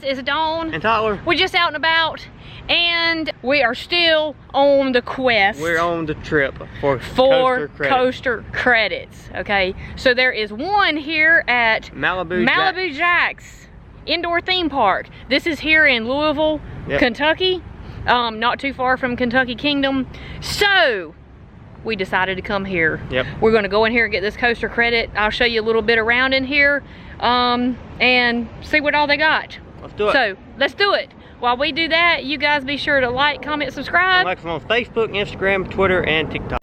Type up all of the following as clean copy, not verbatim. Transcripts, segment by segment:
guys, it's Dawn and Tyler. We're just out and about, and we are still on the quest. We're on the trip for coaster credits. Okay, so there is one here at Malibu Jacks Indoor Theme Park. This is here in Louisville, Kentucky, not too far from Kentucky Kingdom. So we decided to come here. We're going to go in here and get this coaster credit. I'll show you a little bit around in here and see what all they got. Let's do it. So let's do it. While we do that, you guys be sure to like, comment, subscribe. Like us on Facebook, Instagram, Twitter, and TikTok.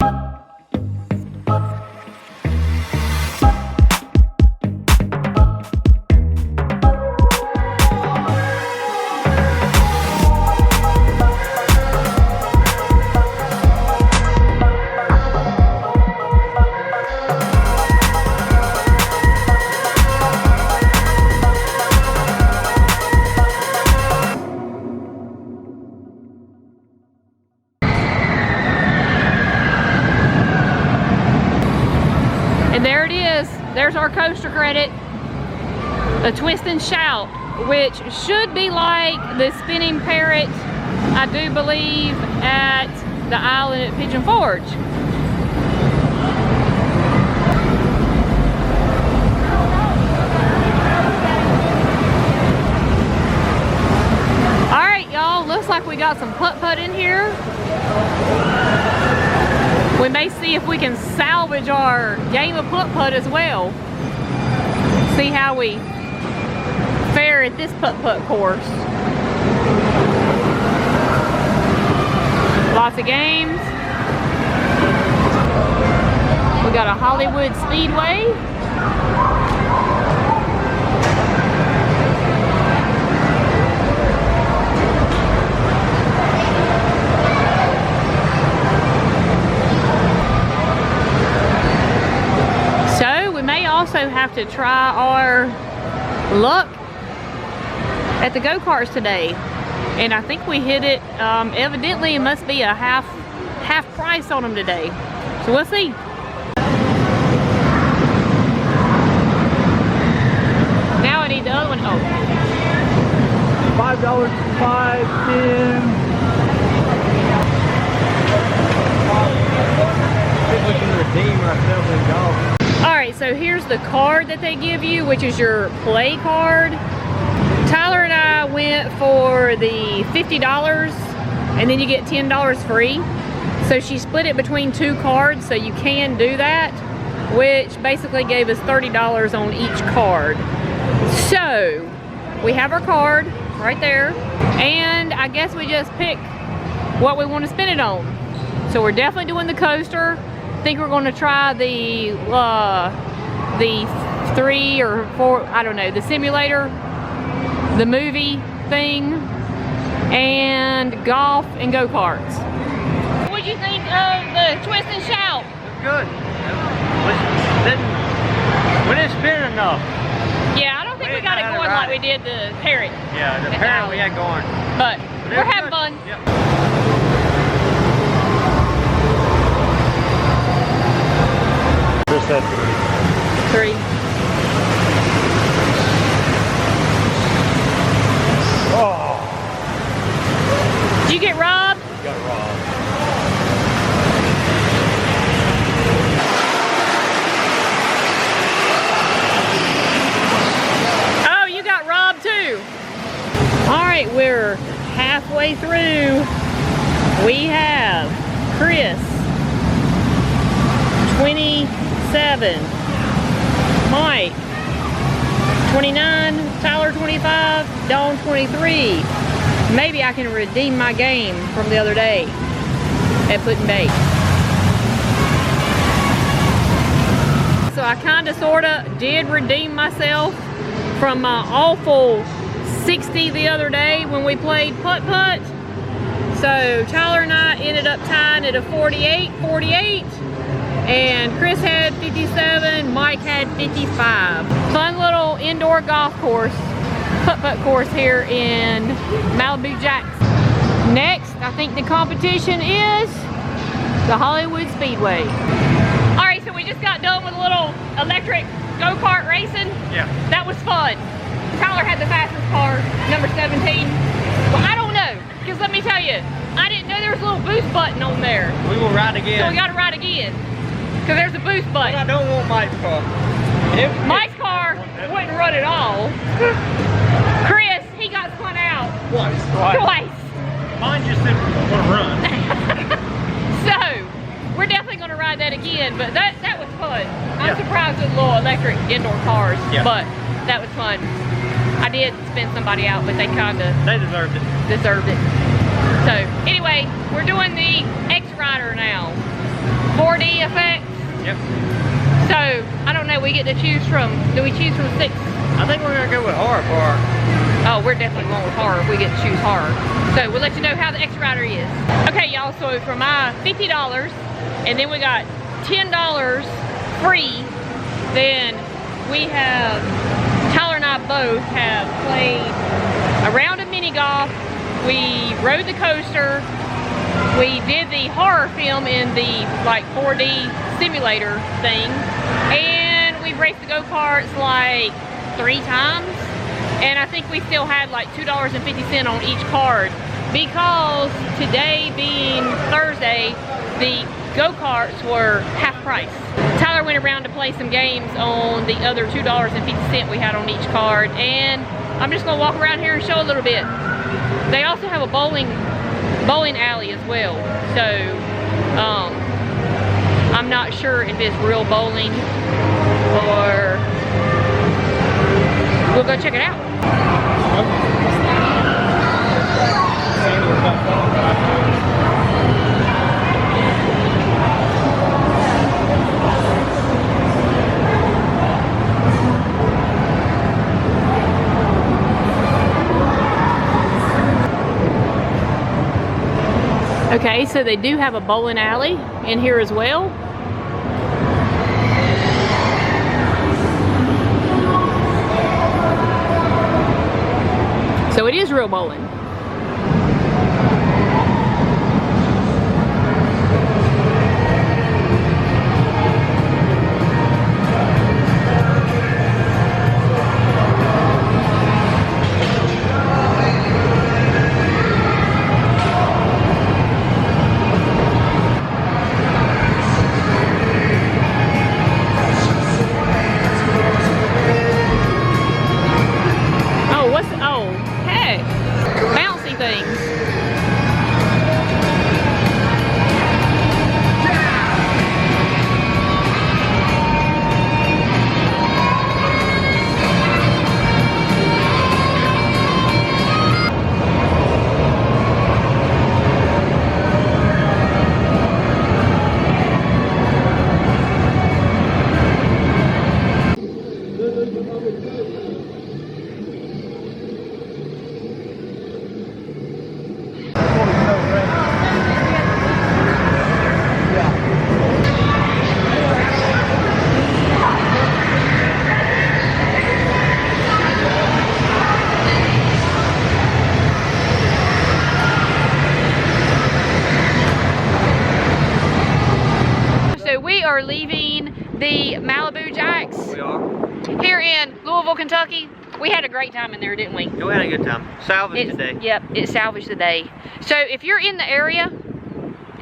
And there it is. There's our coaster credit. The Twist and Shout, which should be like the Spinning Parrot, I do believe, at the island at Pigeon Forge. All right, y'all. Looks like we got some putt-putt in here. We may see if we can salvage our game of putt-putt as well. See how we fare at this putt-putt course. Lots of games. We got a Hollywood Speedway. Also have to try our luck at the go-karts today, and I think we hit it. Evidently it must be a half price on them today, so we'll see. Now I need the other one. Oh, $5, $5, $10. I think we can redeem ourselves in golf. Alright, so here's the card that they give you, which is your play card. Tyler and I went for the $50, and then you get $10 free. So she split it between two cards, so you can do that, which basically gave us $30 on each card. So we have our card right there, and I guess we just pick what we want to spend it on. So we're definitely doing the coaster. I think we're going to try the 3 or 4, I don't know, the simulator, the movie thing, and golf and go-karts. What did you think of the Twist and Shout? It's good. We didn't spin enough. Yeah, I don't think we got it going like we did the Parrot. Yeah, the Parrot we had going. But we're having fun. Yep. Said 3. Oh. Did you get robbed? Got robbed. Oh, you got robbed too. All right, we're halfway through. We have Chris, 27, Mike, 29, Tyler 25, Dawn 23. Maybe I can redeem my game from the other day at putting bait. So I kinda sorta did redeem myself from my awful 60 the other day when we played putt-putt. So Tyler and I ended up tying at a 48, and Chris had 57, Mike had 55. Fun little indoor golf course, putt-putt course here in Malibu Jacks. Next, I think the competition is the Hollywood Speedway. All right, so we just got done with a little electric go-kart racing. Yeah. That was fun. Tyler had the fastest car, number 6. again. So we gotta ride again. Cause there's a boost But I button. don't want Mike's car. Mike's car wouldn't run at all. Chris, he got spun out twice. Mine just said want to run. So, we're definitely gonna ride that again, but that was fun. I'm Yeah. surprised with little electric indoor cars, Yeah. but that was fun. I did spin somebody out, but they kinda They deserved it. deserved it. So, anyway, we're doing the X-Rider now. 4D effects. Yep. So, I don't know, we get to choose from, do we choose from 6? I think we're gonna go with horror for Oh, we're definitely going with horror if we get to choose horror. So we'll let you know how the X-Rider is. Okay, y'all, so for my $50, and then we got $10 free, then we have, Tyler and I both have played a round of mini golf, we rode the coaster, we did the horror film in the like 4D simulator thing, and we've raced the go-karts like 3 times. And I think we still had like $2.50 on each card because today being Thursday, the go-karts were half price. Tyler went around to play some games on the other $2.50 we had on each card, and I'm just gonna walk around here and show a little bit. They also have a bowling alley as well. So I'm not sure if it's real bowling or we'll go check it out. Okay, so they do have a bowling alley in here as well. So it is real bowling. Bouncy things. Are leaving the Malibu Jacks. We are. Here in Louisville, Kentucky. We had a great time in there, didn't we? We had a good time. Salvage today. Yep, it salvaged the day. So if you're in the area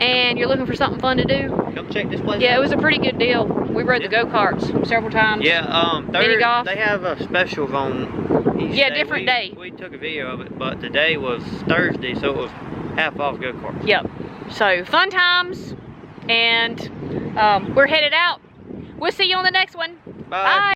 and you're looking for something fun to do, come check this place out. Yeah, it was a pretty good deal. We rode the go-karts several times. Yeah, mini golf. They have specials on each day. Different day. We took a video of it, but today was Thursday, so it was half off go-karts. Yep. So fun times, and we're headed out. We'll see you on the next one. Bye. Bye.